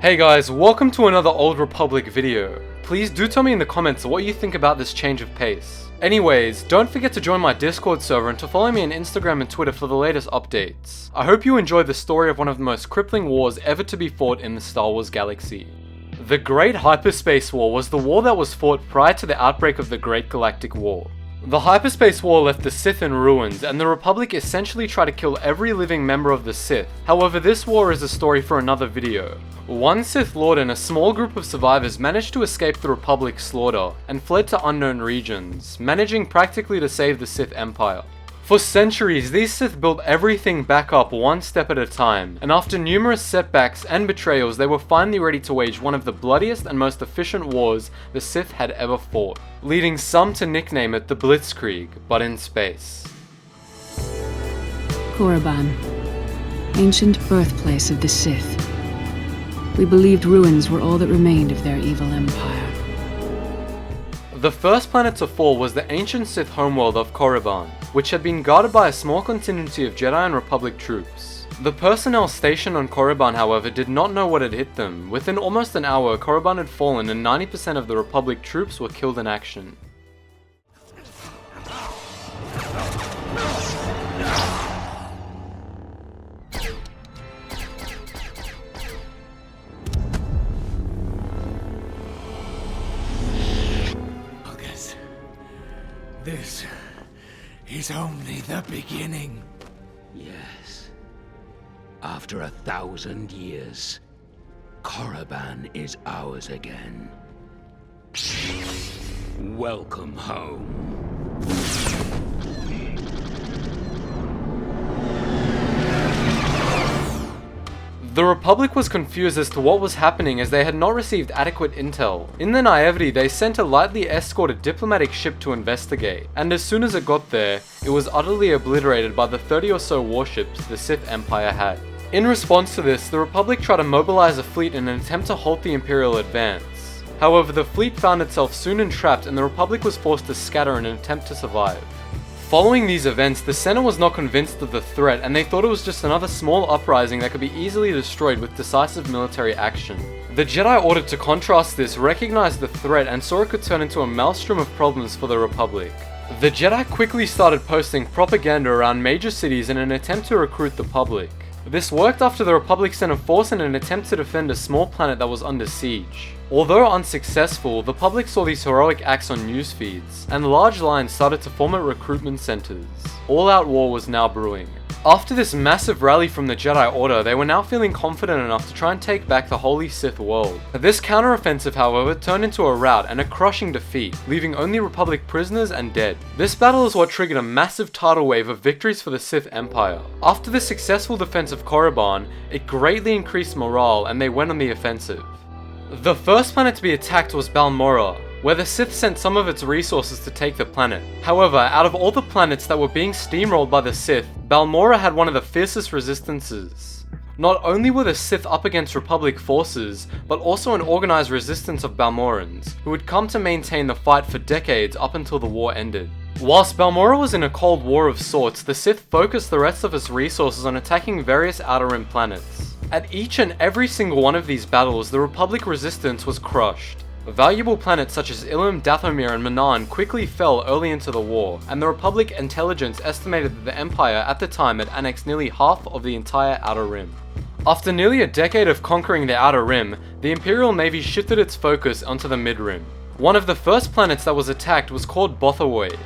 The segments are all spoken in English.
Hey guys, welcome to another Old Republic video. Please do tell me in the comments what you think about this change of pace. Anyways, don't forget to join my Discord server and to follow me on Instagram and Twitter for the latest updates. I hope you enjoyed the story of one of the most crippling wars ever to be fought in the Star Wars galaxy. The Great Hyperspace War was the war that was fought prior to the outbreak of the Great Galactic War. The Hyperspace War left the Sith in ruins, and the Republic essentially tried to kill every living member of the Sith. However, this war is a story for another video. One Sith Lord and a small group of survivors managed to escape the Republic's slaughter, and fled to unknown regions, managing practically to save the Sith Empire. For centuries, these Sith built everything back up one step at a time, and after numerous setbacks and betrayals, they were finally ready to wage one of the bloodiest and most efficient wars the Sith had ever fought, leading some to nickname it the Blitzkrieg, but in space. Korriban, ancient birthplace of the Sith. We believed ruins were all that remained of their evil empire. The first planet to fall was the ancient Sith homeworld of Korriban, which had been guarded by a small contingency of Jedi and Republic troops. The personnel stationed on Korriban, however, did not know what had hit them. Within almost an hour, Korriban had fallen and 90% of the Republic troops were killed in action. This is only the beginning. Yes. After 1,000 years, Korriban is ours again. Welcome home. The Republic was confused as to what was happening as they had not received adequate intel. In their naivety, they sent a lightly escorted diplomatic ship to investigate, and as soon as it got there, it was utterly obliterated by the 30 or so warships the Sith Empire had. In response to this, the Republic tried to mobilize a fleet in an attempt to halt the Imperial advance. However, the fleet found itself soon entrapped and the Republic was forced to scatter in an attempt to survive. Following these events, the Senate was not convinced of the threat and they thought it was just another small uprising that could be easily destroyed with decisive military action. The Jedi Order, to contrast this, recognized the threat and saw it could turn into a maelstrom of problems for the Republic. The Jedi quickly started posting propaganda around major cities in an attempt to recruit the public. This worked after the Republic sent a force in an attempt to defend a small planet that was under siege. Although unsuccessful, the public saw these heroic acts on news feeds, and large lines started to form at recruitment centers. All-out war was now brewing. After this massive rally from the Jedi Order, they were now feeling confident enough to try and take back the Holy Sith world. This counteroffensive, however, turned into a rout and a crushing defeat, leaving only Republic prisoners and dead. This battle is what triggered a massive tidal wave of victories for the Sith Empire. After the successful defense of Korriban, it greatly increased morale and they went on the offensive. The first planet to be attacked was Balmorra, where the Sith sent some of its resources to take the planet. However, out of all the planets that were being steamrolled by the Sith, Balmorra had one of the fiercest resistances. Not only were the Sith up against Republic forces, but also an organized resistance of Balmorrans, who had come to maintain the fight for decades up until the war ended. Whilst Balmorra was in a cold war of sorts, the Sith focused the rest of its resources on attacking various Outer Rim planets. At each and every single one of these battles, the Republic resistance was crushed. Valuable planets such as Ilum, Dathomir, and Manaan quickly fell early into the war, and the Republic intelligence estimated that the Empire at the time had annexed nearly half of the entire Outer Rim. After nearly a decade of conquering the Outer Rim, the Imperial Navy shifted its focus onto the Mid-Rim. One of the first planets that was attacked was called Bothawui.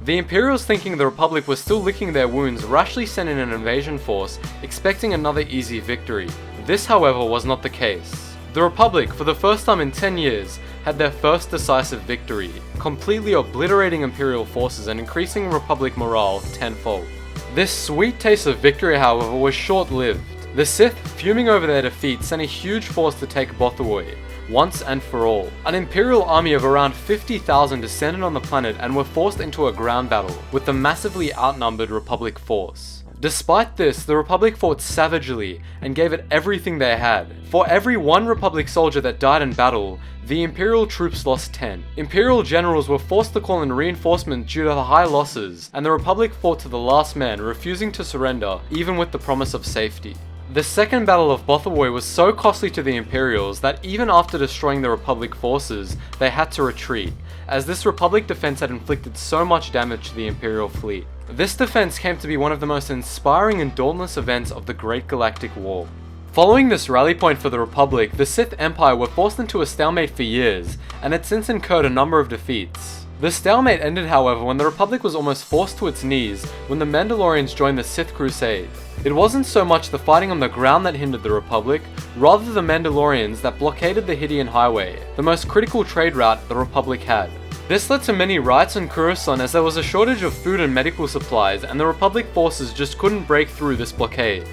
The Imperials, thinking the Republic was still licking their wounds, rashly sent in an invasion force, expecting another easy victory. This, however, was not the case. The Republic, for the first time in 10 years, had their first decisive victory, completely obliterating Imperial forces and increasing Republic morale tenfold. This sweet taste of victory, however, was short-lived. The Sith, fuming over their defeat, sent a huge force to take Bothawui, once and for all. An Imperial army of around 50,000 descended on the planet and were forced into a ground battle with the massively outnumbered Republic force. Despite this, the Republic fought savagely and gave it everything they had. For every one Republic soldier that died in battle, the Imperial troops lost 10. Imperial generals were forced to call in reinforcements due to the high losses, and the Republic fought to the last man, refusing to surrender, even with the promise of safety. The Second Battle of Bothawui was so costly to the Imperials that even after destroying the Republic forces, they had to retreat, as this Republic defense had inflicted so much damage to the Imperial fleet. This defense came to be one of the most inspiring and dauntless events of the Great Galactic War. Following this rally point for the Republic, the Sith Empire were forced into a stalemate for years, and had since incurred a number of defeats. The stalemate ended, however, when the Republic was almost forced to its knees when the Mandalorians joined the Sith Crusade. It wasn't so much the fighting on the ground that hindered the Republic, rather the Mandalorians that blockaded the Hydian Highway, the most critical trade route the Republic had. This led to many riots on Coruscant as there was a shortage of food and medical supplies, and the Republic forces just couldn't break through this blockade.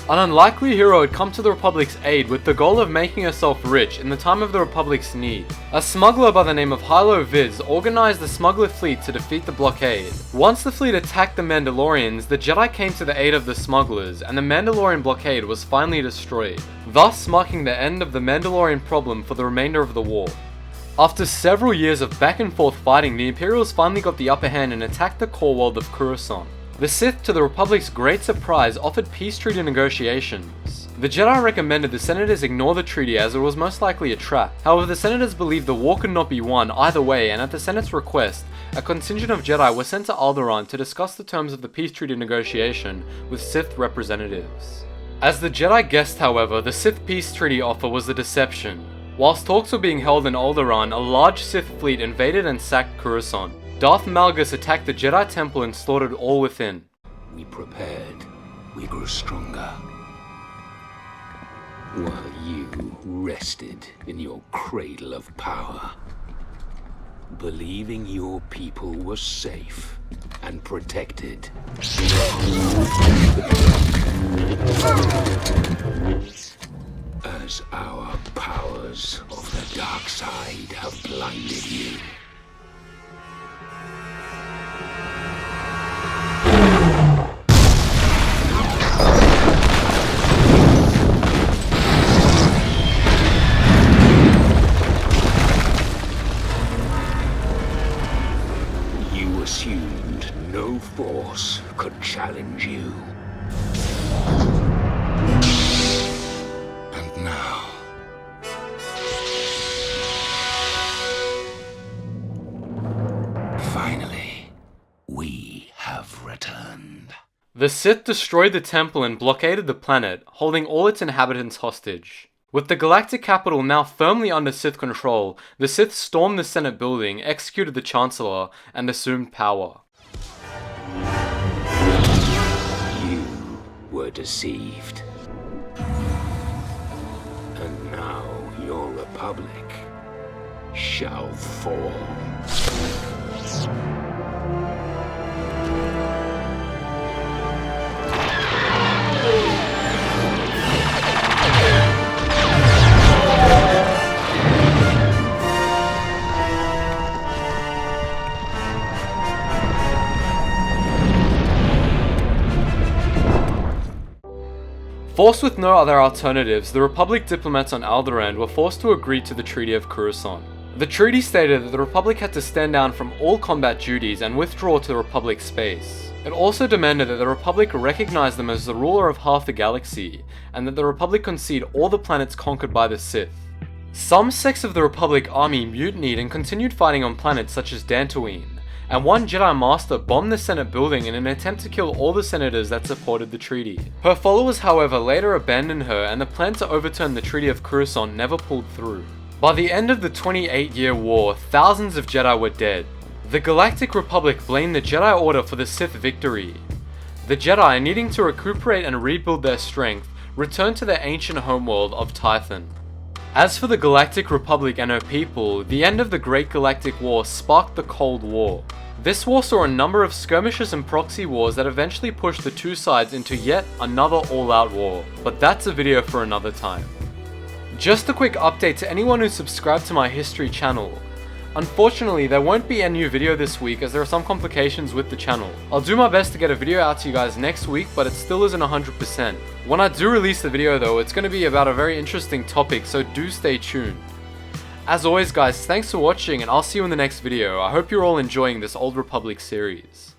An unlikely hero had come to the Republic's aid with the goal of making herself rich in the time of the Republic's need. A smuggler by the name of Hilo Viz organized the smuggler fleet to defeat the blockade. Once the fleet attacked the Mandalorians, the Jedi came to the aid of the smugglers, and the Mandalorian blockade was finally destroyed, thus marking the end of the Mandalorian problem for the remainder of the war. After several years of back and forth fighting, the Imperials finally got the upper hand and attacked the core world of Coruscant. The Sith, to the Republic's great surprise, offered peace treaty negotiations. The Jedi recommended the Senators ignore the treaty as it was most likely a trap. However, the Senators believed the war could not be won either way, and at the Senate's request, a contingent of Jedi were sent to Alderaan to discuss the terms of the peace treaty negotiation with Sith representatives. As the Jedi guessed, however, the Sith peace treaty offer was a deception. Whilst talks were being held in Alderaan, a large Sith fleet invaded and sacked Coruscant. Darth Malgus attacked the Jedi Temple and slaughtered all within. We prepared. We grew stronger. While you rested in your cradle of power, believing your people were safe and protected. As our powers of the dark side have blinded you. Assumed no force could challenge you. And now... finally, we have returned. The Sith destroyed the temple and blockaded the planet, holding all its inhabitants hostage. With the galactic capital now firmly under Sith control, the Sith stormed the Senate building, executed the Chancellor, and assumed power. You were deceived. And now your Republic shall fall. Forced with no other alternatives, the Republic diplomats on Alderaan were forced to agree to the Treaty of Coruscant. The treaty stated that the Republic had to stand down from all combat duties and withdraw to the Republic space. It also demanded that the Republic recognize them as the ruler of half the galaxy, and that the Republic concede all the planets conquered by the Sith. Some sects of the Republic army mutinied and continued fighting on planets such as Dantooine, and one Jedi Master bombed the Senate building in an attempt to kill all the senators that supported the treaty. Her followers, however, later abandoned her, and the plan to overturn the Treaty of Coruscant never pulled through. By the end of the 28-year war, thousands of Jedi were dead. The Galactic Republic blamed the Jedi Order for the Sith victory. The Jedi, needing to recuperate and rebuild their strength, returned to their ancient homeworld of Tython. As for the Galactic Republic and her people, the end of the Great Galactic War sparked the Cold War. This war saw a number of skirmishes and proxy wars that eventually pushed the two sides into yet another all-out war, but that's a video for another time. Just a quick update to anyone who's subscribed to my history channel. Unfortunately, there won't be a new video this week as there are some complications with the channel. I'll do my best to get a video out to you guys next week, but it still isn't 100%. When I do release the video though, it's going to be about a very interesting topic, so do stay tuned. As always guys, thanks for watching and I'll see you in the next video. I hope you're all enjoying this Old Republic series.